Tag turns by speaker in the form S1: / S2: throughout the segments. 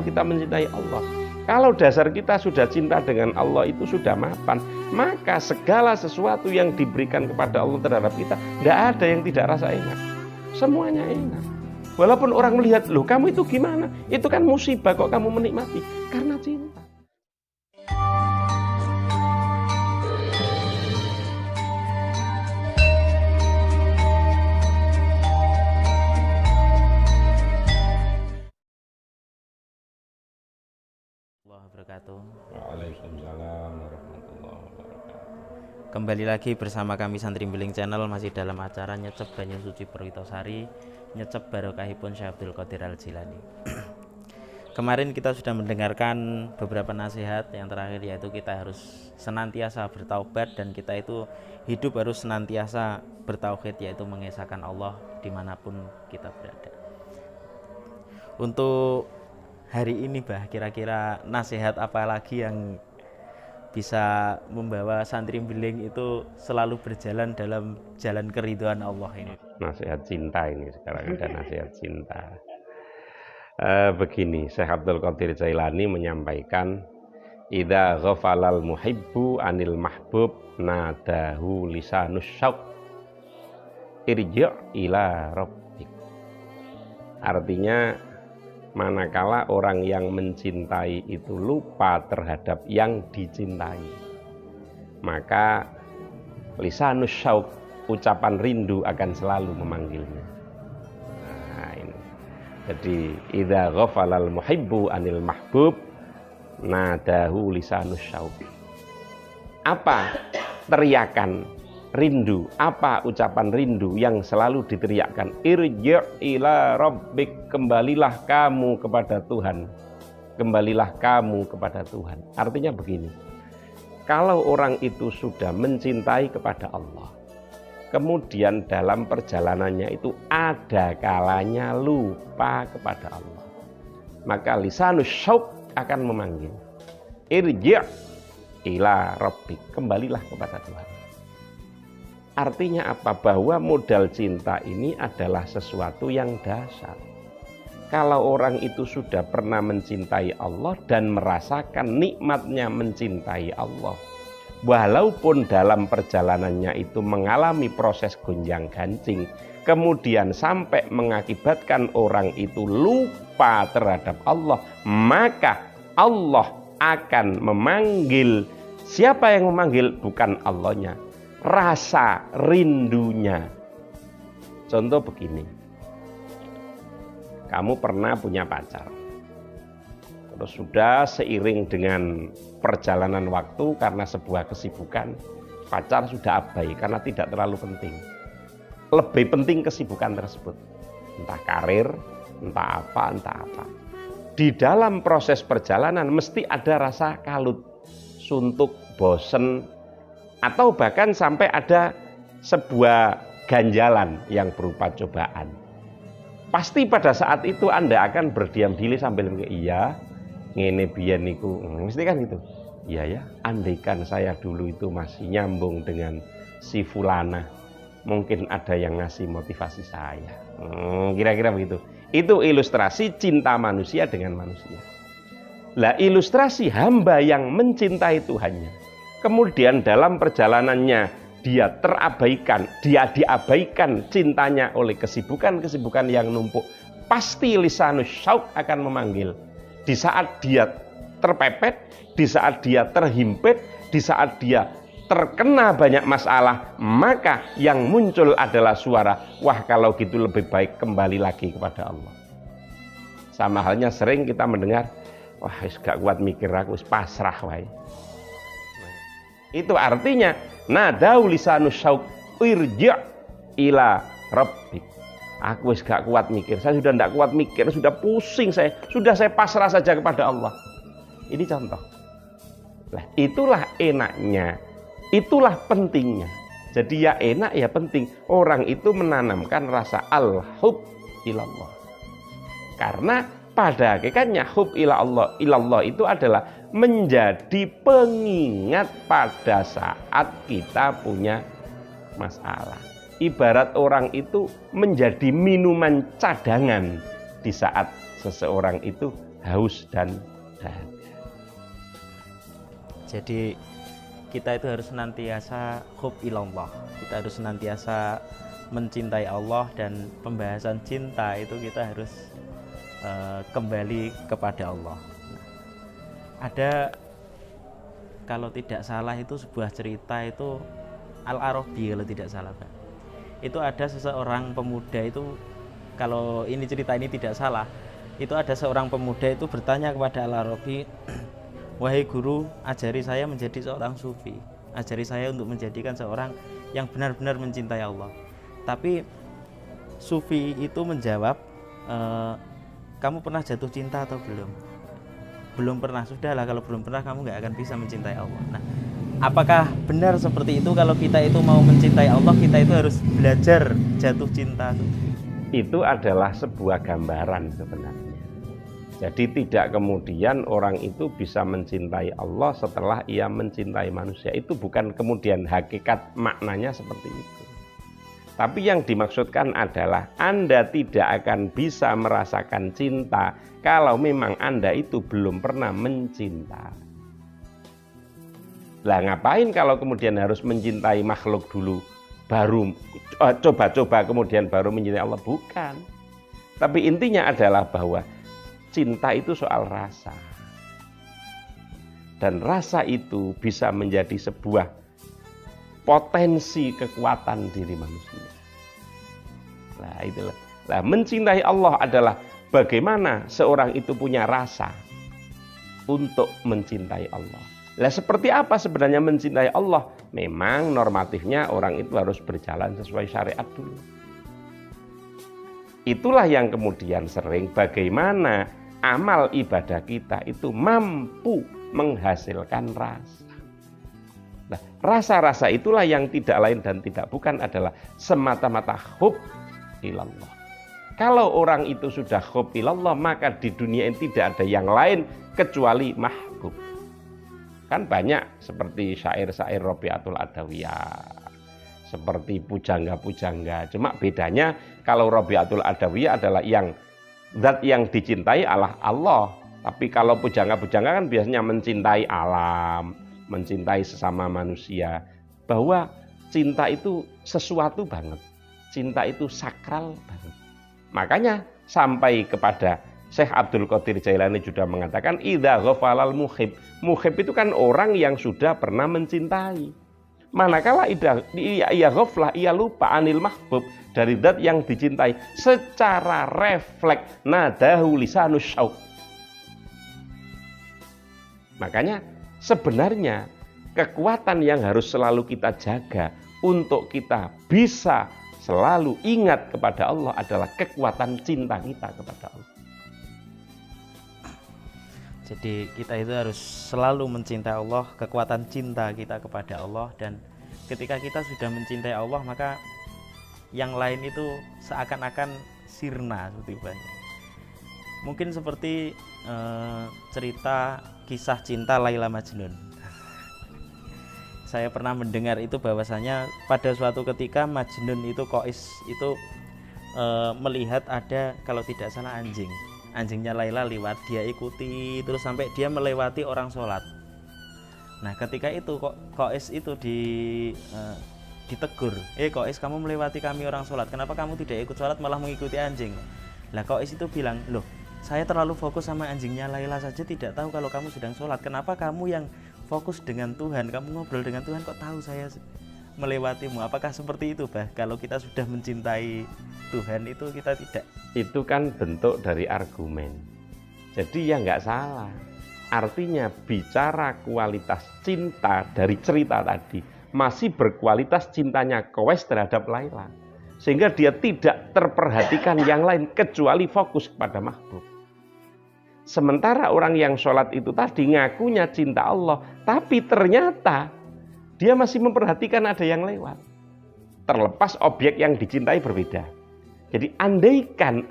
S1: kita mencintai Allah. Kalau dasar kita sudah cinta dengan Allah itu sudah mapan, maka segala sesuatu yang diberikan kepada Allah terhadap kita, tidak ada yang tidak rasa enak. Semuanya enak. Walaupun orang melihat, loh kamu itu gimana? Itu kan musibah kok kamu menikmati. Karena cinta.
S2: Waalaikumsalam warahmatullahi wabarakatuh.
S3: Kembali lagi bersama kami Santri Mbiling Channel, masih dalam acara Nyecep Banyu Suci Perwitosari, Nyecep Barokahipun Syekh Abdul Qadir Al-Jilani. Kemarin kita sudah mendengarkan beberapa nasihat. Yang terakhir yaitu kita harus senantiasa bertaubat, dan kita itu hidup harus senantiasa bertauhid, yaitu mengesahkan Allah dimanapun kita berada. Untuk hari ini Bah, kira-kira nasihat apa lagi yang bisa membawa santri Mbiling itu selalu berjalan dalam jalan keridhaan Allah ini?
S1: Nasihat cinta ini, sekarang ada nasihat cinta. Begini, Syekh Abdul Qadir Jailani menyampaikan, idza ghafalal muhibbu anil mahbub nadahu lisanus syauq irji' ila rabbik. Artinya, manakala orang yang mencintai itu lupa terhadap yang dicintai, maka lisanus syauq, ucapan rindu akan selalu memanggilnya. Nah, ini. Jadi idza ghafalal muhibbu anil mahbub nadahu lisanus syauq. Apa teriakan rindu, apa ucapan rindu yang selalu diteriakkan? Irji' ila rabbik, kembalilah kamu kepada Tuhan. Kembalilah kamu kepada Tuhan. Artinya begini, kalau orang itu sudah mencintai kepada Allah, kemudian dalam perjalanannya itu ada kalanya lupa kepada Allah, maka lisanus syauq akan memanggil, irji' ila rabbik, kembalilah kepada Tuhan. Artinya apa? Bahwa modal cinta ini adalah sesuatu yang dasar. Kalau orang itu sudah pernah mencintai Allah dan merasakan nikmatnya mencintai Allah, walaupun dalam perjalanannya itu mengalami proses gonjang-ganjing, kemudian sampai mengakibatkan orang itu lupa terhadap Allah, maka Allah akan memanggil. Siapa yang memanggil? Bukan Allahnya, rasa rindunya. Contoh begini, kamu pernah punya pacar, terus sudah seiring dengan perjalanan waktu karena sebuah kesibukan, pacar sudah abai karena tidak terlalu penting. Lebih penting kesibukan tersebut, entah karir, entah apa. Di dalam proses perjalanan mesti ada rasa kalut, suntuk, bosen, atau bahkan sampai ada sebuah ganjalan yang berupa cobaan. Pasti pada saat itu Anda akan berdiam diri sambil iya, ngene biyen niku, mesti kan gitu. Iya ya, andaikan saya dulu itu masih nyambung dengan si fulana, mungkin ada yang ngasih motivasi saya. Kira-kira begitu. Itu ilustrasi cinta manusia dengan manusia. Lah, ilustrasi hamba yang mencintai Tuhannya, kemudian dalam perjalanannya dia terabaikan, dia diabaikan cintanya oleh kesibukan-kesibukan yang numpuk, pasti lisanus syauq akan memanggil. Di saat dia terpepet, di saat dia terhimpit, di saat dia terkena banyak masalah, maka yang muncul adalah suara, wah kalau gitu lebih baik kembali lagi kepada Allah. Sama halnya sering kita mendengar, wah gak kuat mikir aku, pasrah wae. Itu artinya nadau lisanus syauq irji' ila rabbik. Aku wis gak kuat mikir, saya sudah tidak kuat mikir, sudah pusing saya pasrah saja kepada Allah. Ini contoh. Lah, itulah enaknya, itulah pentingnya. Jadi ya enak ya penting orang itu menanamkan rasa al-hub ilallah. Karena pada hakikatnya hub ilallah itu adalah menjadi pengingat pada saat kita punya masalah. Ibarat orang itu menjadi minuman cadangan di saat seseorang itu haus dan dahaga.
S3: Jadi kita itu harus senantiasa hub ilallah. Kita harus senantiasa mencintai Allah, dan pembahasan cinta itu kita harus kembali kepada Allah. Ada, kalau tidak salah itu sebuah cerita itu Al-Arabi kalau tidak salah, Pak. Itu ada seseorang pemuda itu, kalau ini cerita ini tidak salah, itu ada seorang pemuda itu bertanya kepada Al-Arabi, wahai guru, ajari saya menjadi seorang sufi, ajari saya untuk menjadikan seorang yang benar-benar mencintai Allah. Tapi sufi itu menjawab, kamu pernah jatuh cinta atau belum? Belum pernah. Sudahlah, kalau belum pernah kamu nggak akan bisa mencintai Allah. Nah, apakah benar seperti itu? Kalau kita itu mau mencintai Allah, kita itu harus belajar jatuh cinta.
S1: Itu adalah sebuah gambaran sebenarnya. Jadi tidak kemudian orang itu bisa mencintai Allah setelah ia mencintai manusia. Itu bukan kemudian hakikat maknanya seperti itu. Tapi yang dimaksudkan adalah Anda tidak akan bisa merasakan cinta kalau memang Anda itu belum pernah mencinta. Lah ngapain kalau kemudian harus mencintai makhluk dulu, baru coba-coba kemudian baru mencintai Allah? Bukan. Tapi intinya adalah bahwa cinta itu soal rasa. Dan rasa itu bisa menjadi sebuah potensi kekuatan diri manusia. Nah, itulah. Nah, mencintai Allah adalah bagaimana seorang itu punya rasa untuk mencintai Allah. Nah, seperti apa sebenarnya mencintai Allah? Memang normatifnya orang itu harus berjalan sesuai syariat dulu. Itulah yang kemudian sering bagaimana amal ibadah kita itu mampu menghasilkan rasa. Nah, rasa-rasa itulah yang tidak lain dan tidak bukan adalah semata-mata hub ilallah. Kalau orang itu sudah hub ilallah, maka di dunia ini tidak ada yang lain kecuali mahbub. Kan banyak seperti syair-syair Rabi'atul Adawiyah, seperti pujangga-pujangga. Cuma bedanya kalau Rabi'atul Adawiyah adalah zat yang dicintai adalah Allah. Tapi kalau pujangga-pujangga kan biasanya mencintai alam, mencintai sesama manusia. Bahwa cinta itu sesuatu banget. Cinta itu sakral banget. Makanya sampai kepada Syekh Abdul Qadir Jailani juga mengatakan idza ghafalal muhib. Muhib itu kan orang yang sudah pernah mencintai. Manakala ia ghaflah, ia lupa anil mahbub, dari zat yang dicintai, secara refleks nadahu lisanus syauq. Makanya sebenarnya kekuatan yang harus selalu kita jaga untuk kita bisa selalu ingat kepada Allah adalah kekuatan cinta kita kepada Allah.
S3: Jadi kita itu harus selalu mencintai Allah, kekuatan cinta kita kepada Allah. Dan ketika kita sudah mencintai Allah, maka yang lain itu seakan-akan sirna seperti banyak. Mungkin seperti cerita kisah cinta Laila Majnun. Saya pernah mendengar itu bahwasanya pada suatu ketika Majnun itu Qais itu melihat ada, kalau tidak salah, anjingnya Laila lewat, dia ikuti terus sampai dia melewati orang sholat. Nah ketika itu Qais itu ditegur, Qais, kamu melewati kami orang sholat, kenapa kamu tidak ikut sholat malah mengikuti anjing? Lah Qais itu bilang, loh saya terlalu fokus sama anjingnya Laila saja tidak tahu kalau kamu sedang sholat, kenapa kamu yang fokus dengan Tuhan, kamu ngobrol dengan Tuhan kok tahu saya melewatimu? Apakah seperti itu, Bah? Kalau kita sudah mencintai Tuhan itu kita tidak?
S1: Itu kan bentuk dari argumen. Jadi ya nggak salah. Artinya bicara kualitas cinta dari cerita tadi masih berkualitas cintanya Qais terhadap Laila. Sehingga dia tidak terperhatikan yang lain kecuali fokus kepada mahbub. Sementara orang yang sholat itu tadi ngakunya cinta Allah, tapi ternyata dia masih memperhatikan ada yang lewat. Terlepas objek yang dicintai berbeda. Jadi andaikan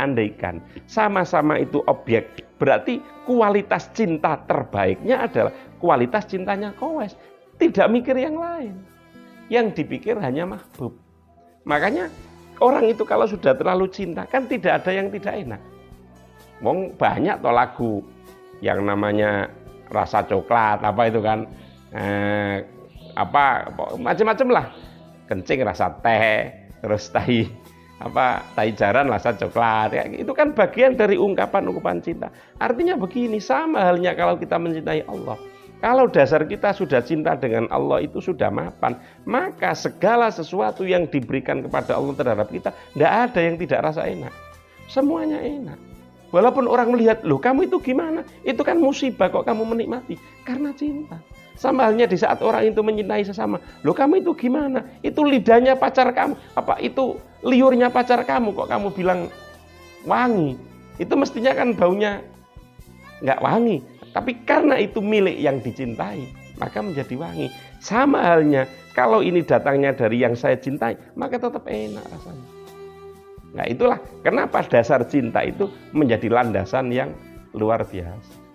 S1: sama-sama itu objek, berarti kualitas cinta terbaiknya adalah kualitas cintanya Qais. Tidak mikir yang lain. Yang dipikir hanya mahbub. Makanya orang itu kalau sudah terlalu cinta kan tidak ada yang tidak enak. Wong banyak toh lagu yang namanya rasa coklat apa itu kan, macam-macam lah, kencing rasa teh, terus tahi jaran rasa coklat ya, itu kan bagian dari ungkapan-ungkapan cinta. Artinya begini, sama halnya kalau kita mencintai Allah. Kalau dasar kita sudah cinta dengan Allah itu sudah mapan, maka segala sesuatu yang diberikan kepada Allah terhadap kita, tidak ada yang tidak rasa enak. Semuanya enak. Walaupun orang melihat, loh kamu itu gimana? Itu kan musibah kok kamu menikmati. Karena cinta. Sama halnya di saat orang itu mencintai sesama. Loh kamu itu gimana? Itu lidahnya pacar kamu. Apa itu liurnya pacar kamu kok kamu bilang wangi? Itu mestinya kan baunya nggak wangi. Tapi karena itu milik yang dicintai, maka menjadi wangi. Sama halnya, kalau ini datangnya dari yang saya cintai, maka tetap enak rasanya. Nah itulah kenapa dasar cinta itu menjadi landasan yang luar biasa.